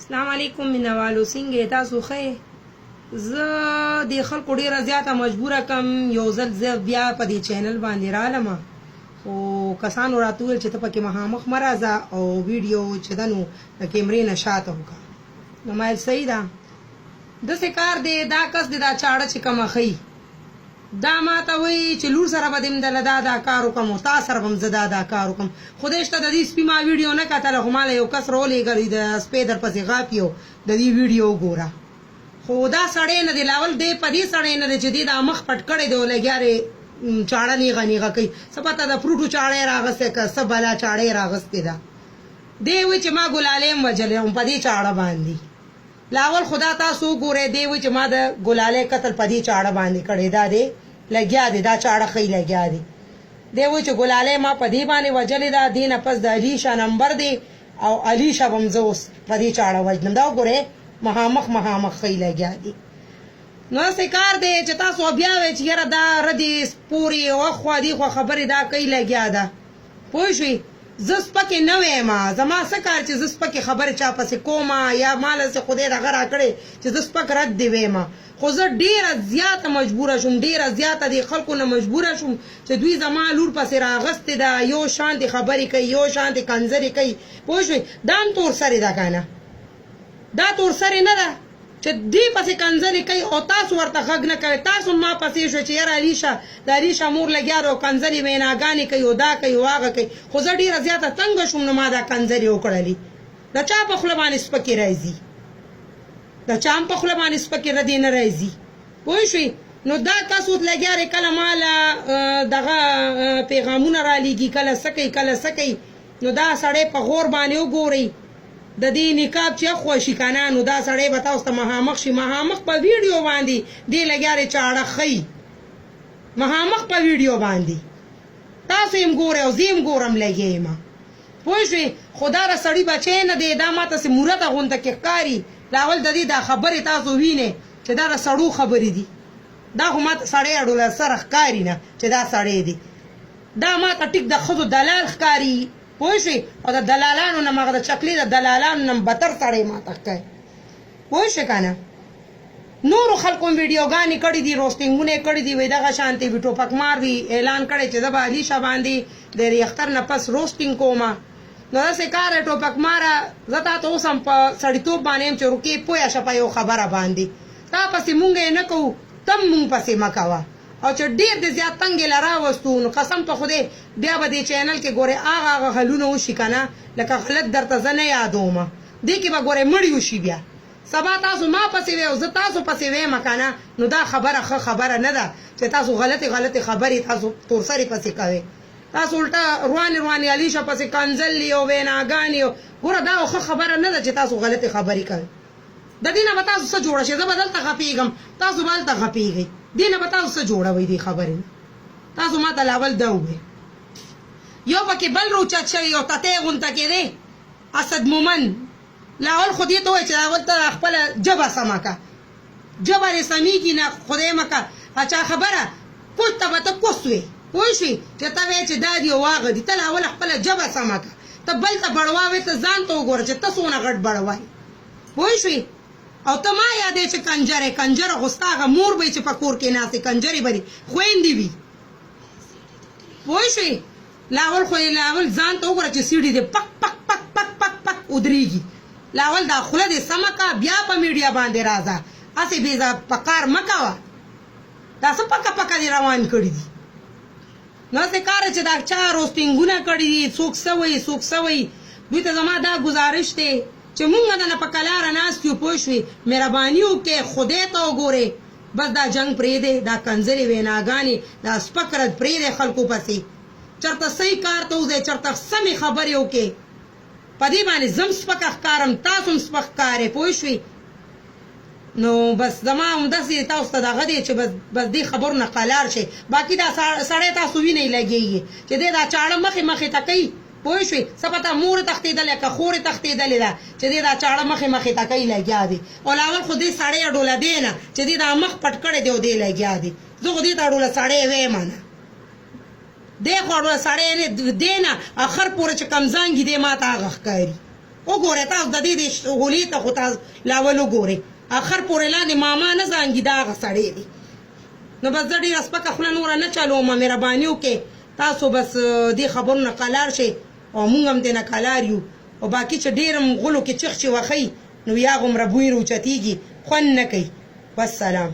السلام علیکم مینوالو څنګه تاسو ښه زه د خلکو ډیره زیاته مجبوره کم یو ځل زه بیا په دې چینل باندې رالم خو کسانو راته وویل چې ته پکې مخامخ مه راځه او ویډیو چې ده نو د کیمرې نه شاته وکړه نو ما ویل صحیح ده داسې کار دی دا کس دی دا چاړه چې کومه ښیي دا ما ته وایي چې لور سره به دې دله دا کار وکړم او تا سره به هم زه دا کار وکړم خدای شته د دې سپي ما ویډیو نه کتله خو ما له یو کس راولېږلی د سپی در پسې غاپي او د دې ویډیو وګوره خو دا سړی نه دی لاول دی په دې سړی نه دی چې دې دا مخ پټ کړی دی او لګیا چاړه نیغه نیغه کوي څه پته د فروټو چاړه یې راغستی که څه بلا چاړه یې راغستې ده دی وایي چې ما ګلالۍ هم وجلی وم په دې چاړه باندې لاول خدا تاسو وګورئ دی وایي چې ما د ګلالۍ قتل په دې چاړه باندې کړی دا دی لګیا دی دا چاړه ښی لګیا دی دی وایي چې ګلالۍ ما په دې باندې وجلې ده دې نه پس د علیشه نمبر دی او علیشه به هم زه اوس په دې چاړه وجنم دا وګورئ مخامخ ښی لګیا دی نو داسې کار دی چې تاسو بیا وایئ چې یاره دا ردې پورې وخوا دې خوا خبرې دا کوي لګیا ده پوه شوې زه سپکې نه ویم زما څه کار چې زه سپکې خبرې چا پسې کوم یا ماله چې خدای دغه راکړی چې زه سپک رد دې ویم خو زه ډېره زیاته مجبوره شوم ډېره زیاته دې خلکو نه مجبوره شوم چې دوی زما لور پسې راغستې ده یو شانتې خبرې کوي یو شانتې کنځرې کوي پوه شوې دا هم تور سرې ده که نه دا تور سرې نه ده چې دې پسې کنځلې کوي او تاسو ورته غږ نه کوئ تاسو ما پسې شوئ چې یاره علیشه د علیشه مور لګیا ده او کنځلې ویناګانې کوي او دا کوي او هغه کوي خو زه ډېره زیاته تنګه شوم نو ما دا کنځلې وکړلې د چا په خوله باندې سپکې راځي د چا هم په خوله باندې سپکې ردې نه راځي پوه شوې نو دا کس اوس لګیا دی کله ماله دغه پیغامونه رالیږي کله څه کوي کله څه کوي نو دا سړی په غور باندې وګورئ د دې نقاب چې خوشي که نه نو دا سړی به تاسو ته مخامخ شي مخامخ په ویډیو باندې دې لګیا دی چاړه ښیي مخامخ په ویډیو باندې تاسو یې هم ګورئ او زه یې هم ګورم لګیا یم پوه شوې خو دا د سړي بچی نه دی دا ما تاسې مورته غونته کې ښکاري لاول د دې دا خبرې تاسو وینئ چې دا د سړو خبرې دي دا خو ما ته سړی اډوله سره ښکاري نه چې دا سړی دی دا ما ته ټیک د ښځو دلال ښکاري پوه شوې او د دلالانو نه مغه د چکلي د دلالانو نه بدتر سړی ما ته ښکاري پوه شوې که نه نورو خلکو هم ویډیوګانې کړي دي روسټینګونه یې کړي دي وایي دغه شانتې وي ټوپکمار وي اعلان کړی چې زه به علیشه باندې د ریختر نه پس روسټینګ کوم نو داسې کار دی ټوپکماره زه تا ته اوس هم په سړیتوب باندې یم چې روکې پویه شه په یو خبره باندې تا پسې مونږ یې نه کوو تم مونږ پسې مه کوه او چې ډېر د زیات تنګ یې له راوستو نو قسم په خدای بیا به دې چینل کې ګورې هغه حلونه وشي که نه لکه غلط درته زه نه یادوم دې کې به ګورې مړي وشي بیا سبا تاسو ما پسې وی او زه تاسو پسې ویم که نه نو دا خبره ښه خبره نه ده چې تاسو غلطې خبرې تاسو تورسرې پسې کوئ تاسو الټه روانې علیشه پسې کنځلې او ویناګانې ګوره دا ښه خبره نه ده چې تاسو غلطې خبرې کوئ د دې نه به تاسو څه جوړه شئ زه به دلته غپېږم تاسو به هلته غپېږئ دې نه به تاسو څه جوړوئ دې خبرې تاسو ما ته لاول ده ووایئ یو پکې بل روچت شوي او تتی غونته کې دی اسد مومن لاول خو دې ته وایي چې لاول ته خپله ژبه سمه که ژبه دې سمیږي نه خدای مه که اچا خبره کوچ ته به ته کوس وې پوه شوې چې ته وایې چې دا دي او هغه دي ته لاول خپله ژبه سمه که ته بل ته بړوا وې ته ځان ته وګوره چې ته څونه غټ بړوا یې پوه شوې او ته ما یادې چې کنجره خو ستا هغه مور به چې په کور کې ناستې کنجرې به دي خویندې وي پوه شوې لاول خو لاول ځان ته وګوره چې سیډي دې پک پک پک پک پک پک ودرېږي لاول دا خوله دې سمه که بیا په میډیا باندې راځه هسې بېځه په کار مه کوه دا څه پکه دې روان کړي دي نو داسې کار چې دا چا روسټینګونه کړي دي څوک څه وایي دوی ته زما دا گزارش دی چې مونږ دنه په کلاره ناست یو پوه شوې مهرباني وکړئ خدای ته وګورئ بس دا جنګ پرېږدئ دا کنځلې ویناګانې دا سپک رد پرېږدئ خلکو پسې چېرته صحیح کار ته وځئ چېرته سمې خبرې وکړئ په دې باندې زم سپکه ښکارم تاسو هم سپک ښکارئ پوه شوې نو بس زما همداسې تاسو ته دغه دی چې بس دې خبرو نه قلار شئ باقي دا سړی تاسو وینئ لګېږي چې دی دا چاړه مخې ته کوي پوه شوې څه پته مور یې تښتېدلې که خور یې تښتېدلې ده چې دی دا چاړه مخې ته کوي لګیا دی او لاول خو دې سړی اډوله دی نه چې دی دا مخ پټ کړی دی او دی لګیا دی زه خو دې ته اډوله سړی ویم نه دی خو اډوله سړی دی نه اخر پورې چې کم زنګي دی ما ته هغه ښکاري وګورئ تاسو د دې غولي ته خو تاسو لاول وګورئ اخر پورې لاندې ماما نه زانګي دا هغه سړی دی نو بس زه ډېره سپکه خوله نوره نه چلوم مهرباني وکړئ تاسو بس دې خبرو نه قلار شئ او مونږ هم دې نه قلار یو او باقي چې ډېر هم غلو کې چغ چې وښئ نو یا هغومره بوی راوچتېږي خوند نه کوي والسلام